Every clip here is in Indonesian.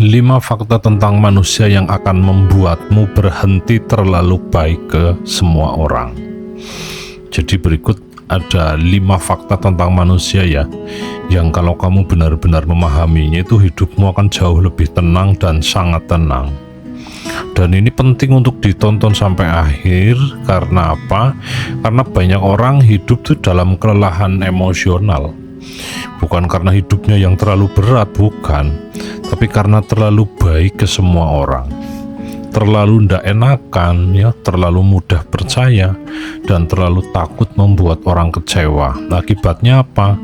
5 fakta tentang manusia yang akan membuatmu berhenti terlalu baik ke semua orang. Jadi berikut ada 5 fakta tentang manusia ya, yang kalau kamu benar-benar memahaminya itu hidupmu akan jauh lebih tenang dan sangat tenang. Dan ini penting untuk ditonton sampai akhir. Karena apa? Karena banyak orang hidup tuh dalam kelelahan emosional. Bukan karena hidupnya yang terlalu berat, bukan, tapi karena terlalu baik ke semua orang, terlalu ndak enakan ya, terlalu mudah percaya, dan terlalu takut membuat orang kecewa. Akibatnya apa?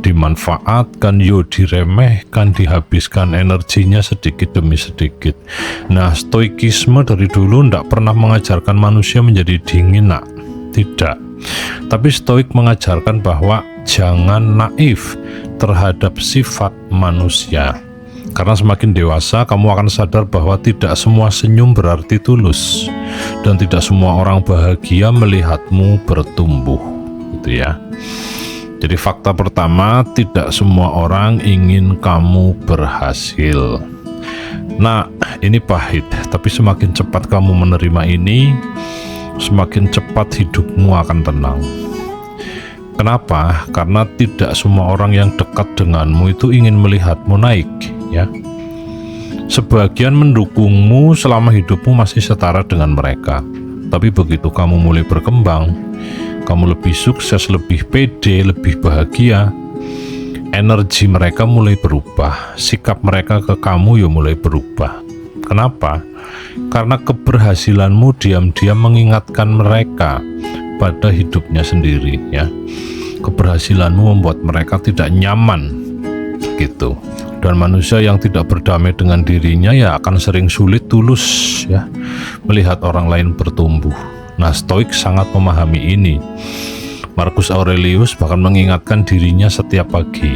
Dimanfaatkan, diremehkan, dihabiskan energinya sedikit demi sedikit. Nah, stoikisme dari dulu ndak pernah mengajarkan manusia menjadi dingin, nak. Tidak. Tapi stoik mengajarkan bahwa jangan naif terhadap sifat manusia. Karena semakin dewasa, kamu akan sadar bahwa tidak semua senyum berarti tulus, dan tidak semua orang bahagia melihatmu bertumbuh, gitu ya. Jadi fakta pertama, tidak semua orang ingin kamu berhasil. Nah, ini pahit, tapi semakin cepat kamu menerima ini, semakin cepat hidupmu akan tenang. Kenapa? Karena tidak semua orang yang dekat denganmu itu ingin melihatmu naik, ya. Sebagian mendukungmu selama hidupmu masih setara dengan mereka. Tapi begitu kamu mulai berkembang, kamu lebih sukses, lebih pede, lebih bahagia, energi mereka mulai berubah, sikap mereka ke kamu ya mulai berubah. Kenapa? Karena keberhasilanmu diam-diam mengingatkan mereka pada hidupnya sendiri, ya. Keberhasilanmu membuat mereka tidak nyaman, gitu. Dan manusia yang tidak berdamai dengan dirinya ya akan sering sulit tulus, ya, melihat orang lain bertumbuh. Nah, stoik sangat memahami ini. Marcus Aurelius bahkan mengingatkan dirinya setiap pagi.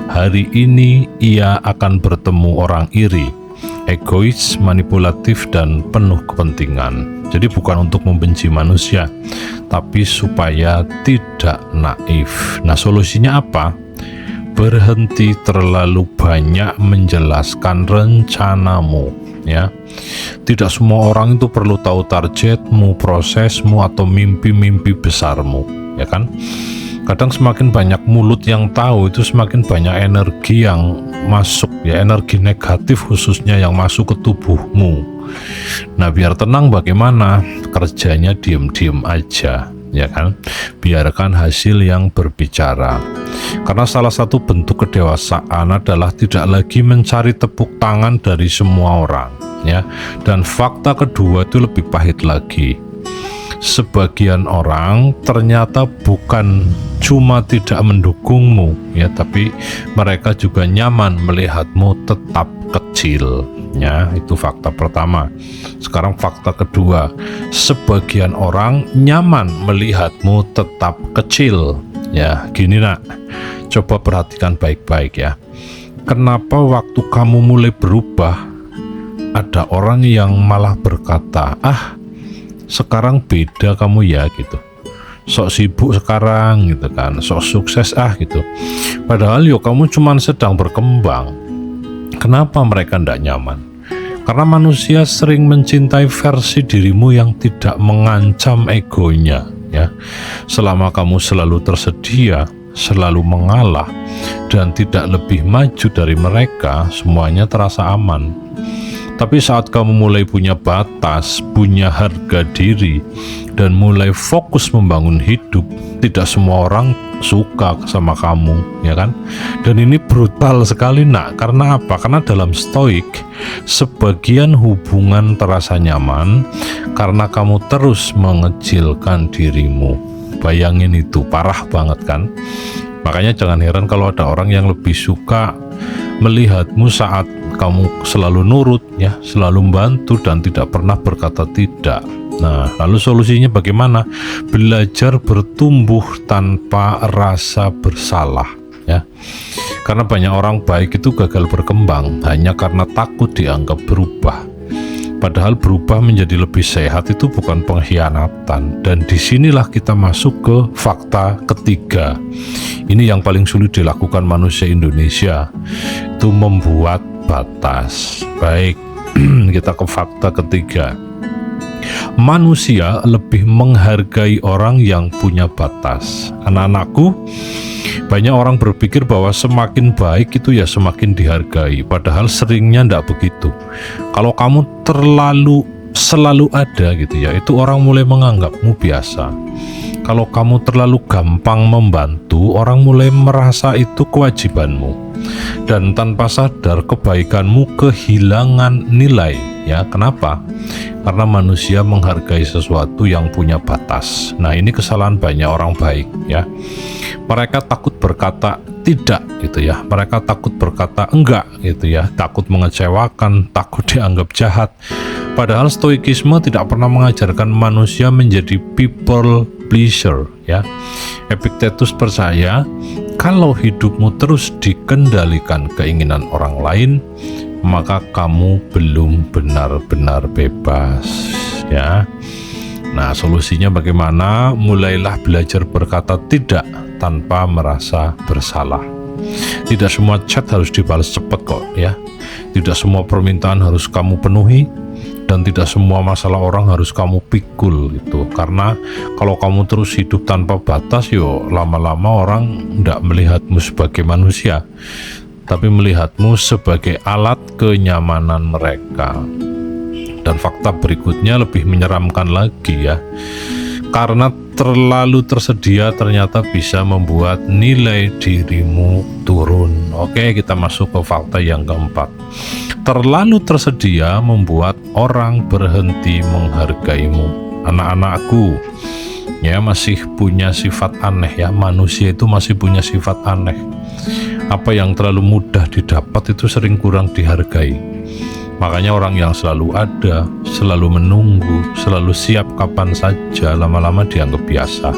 Hari ini ia akan bertemu orang iri, egois, manipulatif, dan penuh kepentingan. Jadi bukan untuk membenci manusia, tapi supaya tidak naif. Nah, solusinya apa? Berhenti terlalu banyak menjelaskan rencanamu, ya. Tidak semua orang itu perlu tahu targetmu, prosesmu, atau mimpi-mimpi besarmu, ya kan? Kadang semakin banyak mulut yang tahu, itu semakin banyak energi yang masuk, ya, energi negatif khususnya yang masuk ke tubuhmu. Nah, biar tenang bagaimana? Kerjanya diem-diem aja, ya kan? Biarkan hasil yang berbicara. Karena salah satu bentuk kedewasaan adalah tidak lagi mencari tepuk tangan dari semua orang, ya. Dan fakta kedua itu lebih pahit lagi. Sebagian orang ternyata bukan cuma tidak mendukungmu, ya, tapi mereka juga nyaman melihatmu tetap kecil, ya. Itu fakta pertama. Sekarang fakta kedua, sebagian orang nyaman melihatmu tetap kecil, ya. Gini, nak, coba perhatikan baik-baik, ya. Kenapa waktu kamu mulai berubah, ada orang yang malah berkata, sekarang beda kamu ya, gitu. Sok sibuk sekarang, gitu kan. Sok sukses gitu. Padahal kamu cuma sedang berkembang. Kenapa mereka tidak nyaman? Karena manusia sering mencintai versi dirimu yang tidak mengancam egonya, ya. Selama kamu selalu tersedia, selalu mengalah, dan tidak lebih maju dari mereka, semuanya terasa aman. Tapi saat kamu mulai punya batas, punya harga diri, dan mulai fokus membangun hidup, tidak semua orang suka sama kamu, ya kan? Dan ini brutal sekali, nak. Karena apa? Karena dalam stoik, sebagian hubungan terasa nyaman karena kamu terus mengecilkan dirimu. Bayangin itu, parah banget kan? Makanya jangan heran kalau ada orang yang lebih suka melihatmu saat kamu selalu nurut, ya, selalu membantu, dan tidak pernah berkata tidak. Nah, lalu solusinya bagaimana? Belajar bertumbuh tanpa rasa bersalah, ya. Karena banyak orang baik itu gagal berkembang hanya karena takut dianggap berubah. Padahal berubah menjadi lebih sehat itu bukan pengkhianatan. Dan disinilah kita masuk ke fakta ketiga. Ini yang paling sulit dilakukan manusia Indonesia, itu membuat batas. Baik, kita ke fakta ketiga. Manusia lebih menghargai orang yang punya batas. Anak-anakku, banyak orang berpikir bahwa semakin baik itu ya semakin dihargai, padahal seringnya tidak begitu. Kalau kamu selalu ada gitu ya, itu orang mulai menganggapmu biasa. Kalau kamu terlalu gampang membantu, orang mulai merasa itu kewajibanmu. Dan tanpa sadar kebaikanmu kehilangan nilai. Ya, kenapa? Karena manusia menghargai sesuatu yang punya batas. Nah, ini kesalahan banyak orang baik ya. Mereka takut berkata tidak gitu ya. Mereka takut berkata enggak gitu ya. Takut mengecewakan, takut dianggap jahat. Padahal stoikisme tidak pernah mengajarkan manusia menjadi people pleaser ya. Epictetus percaya kalau hidupmu terus dikendalikan keinginan orang lain, maka kamu belum benar-benar bebas ya. Nah, solusinya bagaimana? Mulailah belajar berkata tidak tanpa merasa bersalah. Tidak semua chat harus dibalas cepat kok ya. Tidak semua permintaan harus kamu penuhi, dan tidak semua masalah orang harus kamu pikul gitu. Karena kalau kamu terus hidup tanpa batas, yo lama-lama orang tidak melihatmu sebagai manusia, tapi melihatmu sebagai alat kenyamanan mereka. Dan fakta berikutnya lebih menyeramkan lagi ya. Karena terlalu tersedia ternyata bisa membuat nilai dirimu turun. Oke, kita masuk ke fakta yang keempat. Terlalu tersedia membuat orang berhenti menghargaimu. Anak-anakku, ya masih punya sifat aneh ya. Manusia itu masih punya sifat aneh. Apa yang terlalu mudah didapat itu sering kurang dihargai. Makanya orang yang selalu ada, selalu menunggu, selalu siap kapan saja, lama-lama dianggap biasa.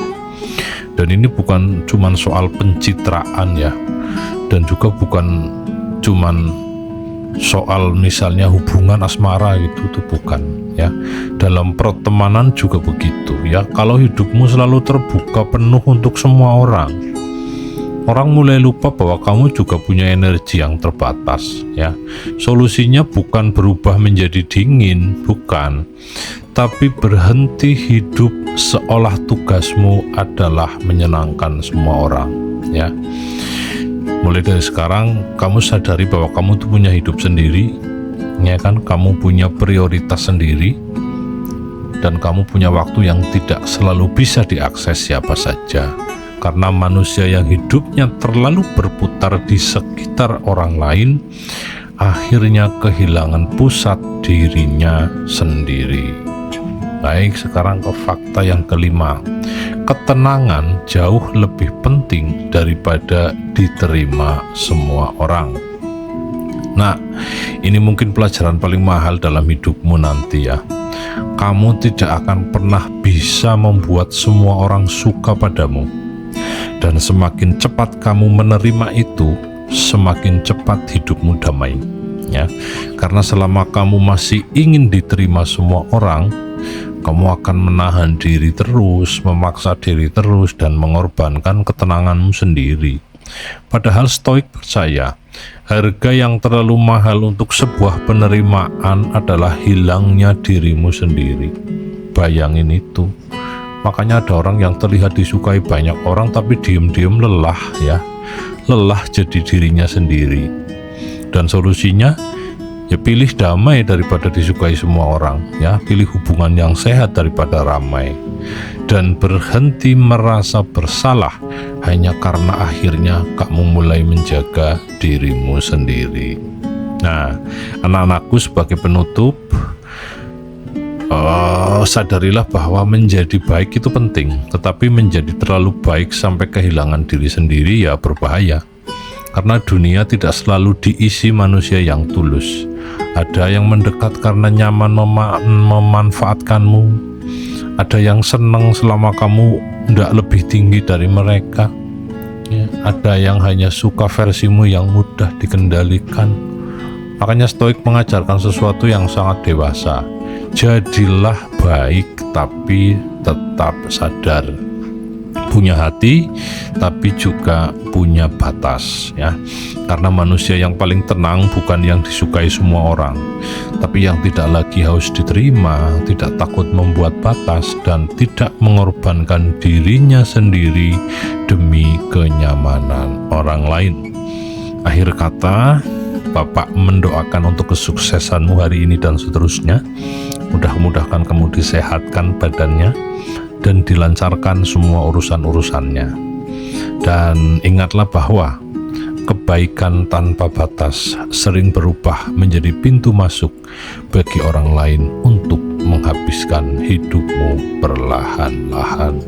Dan ini bukan cuman soal pencitraan ya, dan juga bukan cuman soal misalnya hubungan asmara itu bukan ya. Dalam pertemanan juga begitu ya. Kalau hidupmu selalu terbuka penuh untuk semua orang mulai lupa bahwa kamu juga punya energi yang terbatas ya. Solusinya bukan berubah menjadi dingin, bukan, tapi berhenti hidup seolah tugasmu adalah menyenangkan semua orang ya. Mulai dari sekarang kamu sadari bahwa kamu tuh punya hidup sendiri ya kan, kamu punya prioritas sendiri, dan kamu punya waktu yang tidak selalu bisa diakses siapa saja. Karena manusia yang hidupnya terlalu berputar di sekitar orang lain, akhirnya kehilangan pusat dirinya sendiri. Baik, sekarang ke fakta yang kelima. Ketenangan jauh lebih penting daripada diterima semua orang. Nah, ini mungkin pelajaran paling mahal dalam hidupmu nanti ya. Kamu tidak akan pernah bisa membuat semua orang suka padamu. Dan semakin cepat kamu menerima itu, semakin cepat hidupmu damai ya. Karena selama kamu masih ingin diterima semua orang, kamu akan menahan diri terus, memaksa diri terus, dan mengorbankan ketenanganmu sendiri. Padahal stoik percaya harga yang terlalu mahal untuk sebuah penerimaan adalah hilangnya dirimu sendiri. Bayangin itu. Makanya ada orang yang terlihat disukai banyak orang tapi diem-diem lelah ya. Lelah jadi dirinya sendiri. Dan solusinya ya pilih damai daripada disukai semua orang ya. Pilih hubungan yang sehat daripada ramai. Dan berhenti merasa bersalah hanya karena akhirnya kamu mulai menjaga dirimu sendiri. Nah, anak-anakku, sebagai penutup, sadarilah bahwa menjadi baik itu penting, tetapi menjadi terlalu baik sampai kehilangan diri sendiri ya berbahaya. Karena dunia tidak selalu diisi manusia yang tulus. Ada yang mendekat karena nyaman memanfaatkanmu. Ada yang senang selama kamu tidak lebih tinggi dari mereka ya. Ada yang hanya suka versimu yang mudah dikendalikan. Makanya stoik mengajarkan sesuatu yang sangat dewasa. Jadilah baik tapi tetap sadar. punya hati tapi juga punya batas, ya. Karena manusia yang paling tenang bukan yang disukai semua orang, tapi yang tidak lagi haus diterima, tidak takut membuat batas, dan tidak mengorbankan dirinya sendiri demi kenyamanan orang lain. Akhir kata, Bapak mendoakan untuk kesuksesanmu hari ini dan seterusnya. Mudah-mudahan kamu disehatkan badannya dan dilancarkan semua urusan-urusannya. Dan ingatlah bahwa kebaikan tanpa batas sering berubah menjadi pintu masuk bagi orang lain untuk menghabiskan hidupmu perlahan-lahan.